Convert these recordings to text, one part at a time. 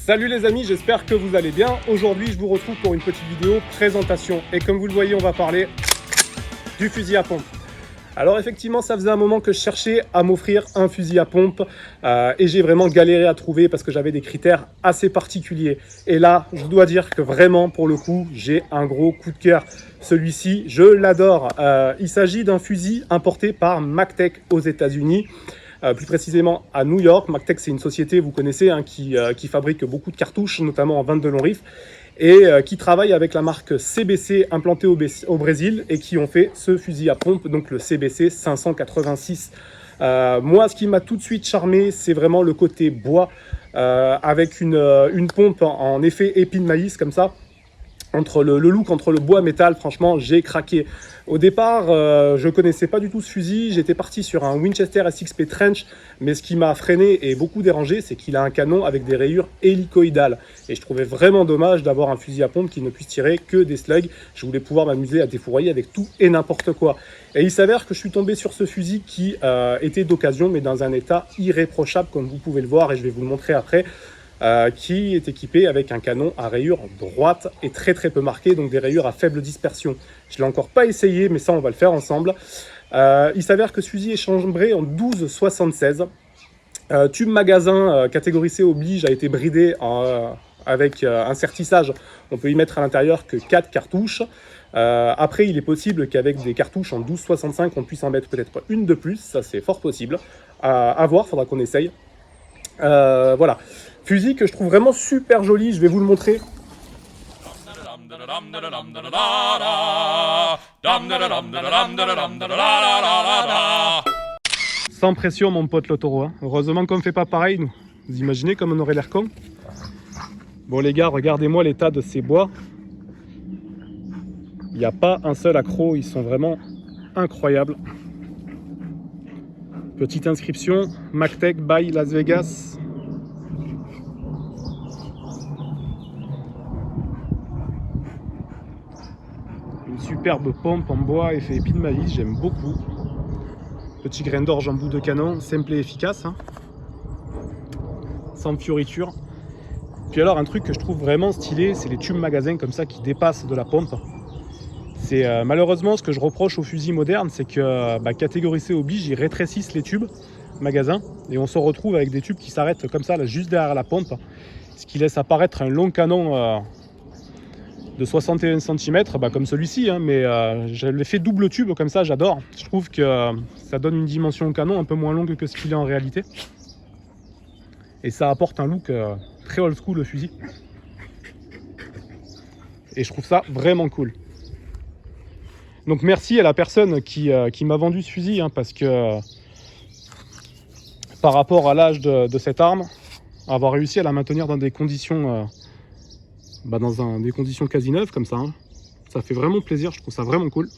Salut les amis, j'espère que vous allez bien. Aujourd'hui, je vous retrouve pour une petite vidéo présentation. Et comme vous le voyez, on va parler du fusil à pompe. Alors effectivement, ça faisait un moment que je cherchais à m'offrir un fusil à pompe et j'ai vraiment galéré à trouver parce que j'avais des critères assez particuliers. Et là, je dois dire que vraiment, pour le coup, j'ai un gros coup de cœur. Celui-ci, je l'adore. Il s'agit d'un fusil importé par MacTech aux États-Unis. Plus précisément à New York. MacTech, c'est une société, vous connaissez, hein, qui fabrique beaucoup de cartouches, notamment en 22 long rifle, et qui travaille avec la marque CBC implantée au Brésil et qui ont fait ce fusil à pompe, donc le CBC 586. Moi, ce qui m'a tout de suite charmé, c'est vraiment le côté bois, avec une pompe en effet épi de maïs, comme ça. Entre le look, entre le bois métal, franchement, j'ai craqué. Au départ, je connaissais pas du tout ce fusil. J'étais parti sur un Winchester SXP Trench, mais ce qui m'a freiné et beaucoup dérangé, c'est qu'il a un canon avec des rayures hélicoïdales. Et je trouvais vraiment dommage d'avoir un fusil à pompe qui ne puisse tirer que des slugs. Je voulais pouvoir m'amuser à défourailler avec tout et n'importe quoi. Et il s'avère que je suis tombé sur ce fusil qui était d'occasion, mais dans un état irréprochable, comme vous pouvez le voir, et je vais vous le montrer après. Qui est équipé avec un canon à rayures droite et très peu marqué, donc des rayures à faible dispersion. Je ne l'ai encore pas essayé, mais ça on va le faire ensemble. Il s'avère que ce fusil est chambré en 12,76. Tube magasin catégorie C oblige a été bridé avec un sertissage. On peut y mettre à l'intérieur que 4 cartouches. Après, il est possible qu'avec des cartouches en 12,65, on puisse en mettre peut-être une de plus. Ça, c'est fort possible. À voir, il faudra qu'on essaye. Voilà. Fusil que je trouve vraiment super joli, je vais vous le montrer. Sans pression mon pote le taureau, hein. Heureusement qu'on ne fait pas pareil nous. Vous imaginez comme on aurait l'air con. Bon les gars, regardez-moi l'état de ces bois. Il n'y a pas un seul accroc, ils sont vraiment incroyables. Petite inscription, MacTech by Las Vegas. Une superbe pompe en bois effet épi de maïs, j'aime beaucoup. Petit grain d'orge en bout de canon, simple et efficace, hein. Sans fioriture. Puis alors un truc que je trouve vraiment stylé, c'est les tubes magasins comme ça qui dépassent de la pompe. C'est malheureusement ce que je reproche aux fusils modernes, c'est que catégorie C oblige, ils rétrécissent les tubes magasins et on se retrouve avec des tubes qui s'arrêtent comme ça là, juste derrière la pompe, ce qui laisse apparaître un long canon de 61 cm, comme celui-ci, hein, mais je l'ai fait double tube comme ça, j'adore. Je trouve que ça donne une dimension au canon un peu moins longue que ce qu'il est en réalité. Et ça apporte un look très old school le fusil. Et je trouve ça vraiment cool. Donc merci à la personne qui m'a vendu ce fusil, hein, parce que par rapport à l'âge de cette arme, avoir réussi à la maintenir dans des conditions... dans des conditions quasi neuves comme ça, hein. Ça fait vraiment plaisir, je trouve ça vraiment cool.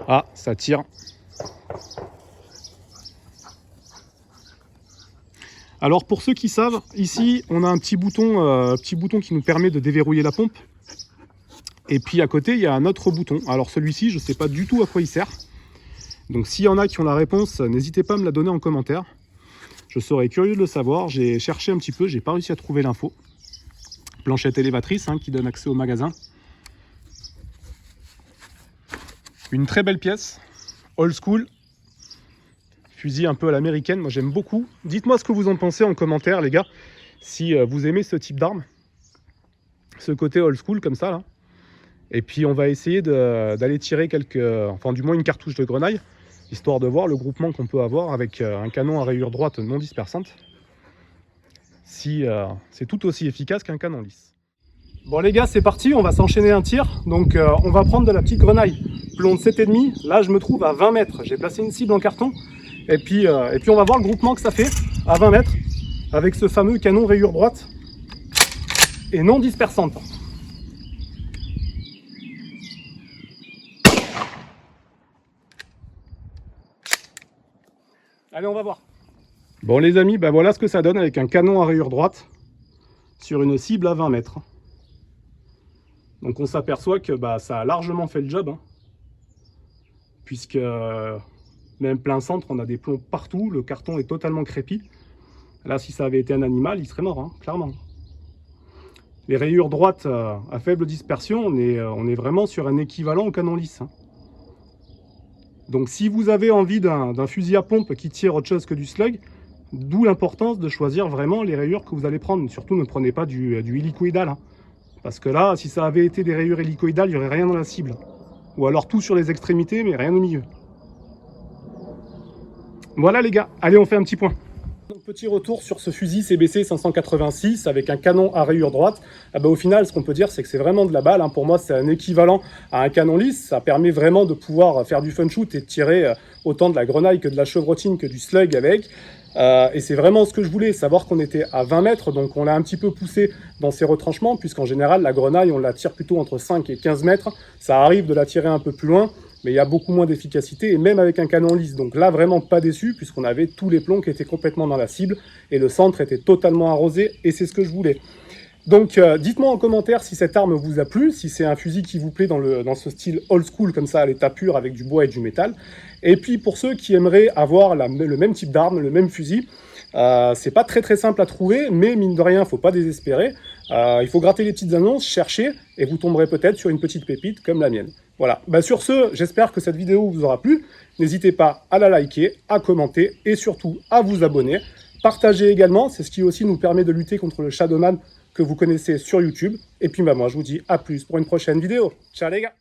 Ah, ça tire. Alors pour ceux qui savent, ici on a un petit bouton qui nous permet de déverrouiller la pompe. Et puis à côté il y a un autre bouton. Alors celui-ci je ne sais pas du tout à quoi il sert. Donc s'il y en a qui ont la réponse, n'hésitez pas à me la donner en commentaire. Je serais curieux de le savoir, j'ai cherché un petit peu, j'ai pas réussi à trouver l'info. Planchette élévatrice, hein, qui donne accès au magasin. Une très belle pièce, old school, fusil un peu à l'américaine, moi j'aime beaucoup. Dites-moi ce que vous en pensez en commentaire les gars, si vous aimez ce type d'arme, ce côté old school comme ça là. Et puis on va essayer d'aller tirer du moins une cartouche de grenaille, histoire de voir le groupement qu'on peut avoir avec un canon à rayure droite non dispersante. Si c'est tout aussi efficace qu'un canon lisse. Bon les gars, c'est parti, on va s'enchaîner un tir. Donc on va prendre de la petite grenaille plomb de 7,5. Là je me trouve à 20 mètres, j'ai placé une cible en carton. Et puis on va voir le groupement que ça fait à 20 mètres avec ce fameux canon rayure droite et non dispersante. Allez, on va voir. Bon les amis, voilà ce que ça donne avec un canon à rayure droite sur une cible à 20 mètres. Donc on s'aperçoit que ça a largement fait le job, hein, puisque même plein centre, on a des plombs partout, le carton est totalement crépi. Là, si ça avait été un animal, il serait mort, hein, clairement. Les rayures droites à faible dispersion, on est vraiment sur un équivalent au canon lisse, hein. Donc si vous avez envie d'un fusil à pompe qui tire autre chose que du slug, d'où l'importance de choisir vraiment les rayures que vous allez prendre. Surtout ne prenez pas du hélicoïdal, hein. Parce que là, si ça avait été des rayures hélicoïdales, il n'y aurait rien dans la cible. Ou alors tout sur les extrémités, mais rien au milieu. Voilà les gars, allez on fait un petit point. Donc, petit retour sur ce fusil CBC 586 avec un canon à rayure droite. Au final, ce qu'on peut dire, c'est que c'est vraiment de la balle, hein. Pour moi, c'est un équivalent à un canon lisse. Ça permet vraiment de pouvoir faire du fun shoot et de tirer autant de la grenaille que de la chevrotine que du slug avec. Et c'est vraiment ce que je voulais, savoir qu'on était à 20 mètres, donc on l'a un petit peu poussé dans ses retranchements, puisqu'en général, la grenaille, on la tire plutôt entre 5 et 15 mètres. Ça arrive de la tirer un peu plus loin, mais il y a beaucoup moins d'efficacité, et même avec un canon lisse. Donc là, vraiment pas déçu, puisqu'on avait tous les plombs qui étaient complètement dans la cible, et le centre était totalement arrosé, et c'est ce que je voulais. Donc dites-moi en commentaire si cette arme vous a plu, si c'est un fusil qui vous plaît dans ce style old school, comme ça, à l'état pur, avec du bois et du métal. Et puis pour ceux qui aimeraient avoir le même type d'arme, le même fusil, c'est pas très simple à trouver, mais mine de rien, faut pas désespérer. Il faut gratter les petites annonces, chercher, et vous tomberez peut-être sur une petite pépite comme la mienne. Voilà, sur ce, j'espère que cette vidéo vous aura plu. N'hésitez pas à la liker, à commenter, et surtout à vous abonner. Partagez également, c'est ce qui aussi nous permet de lutter contre le Shadowman que vous connaissez sur YouTube. Et puis moi, je vous dis à plus pour une prochaine vidéo. Ciao les gars!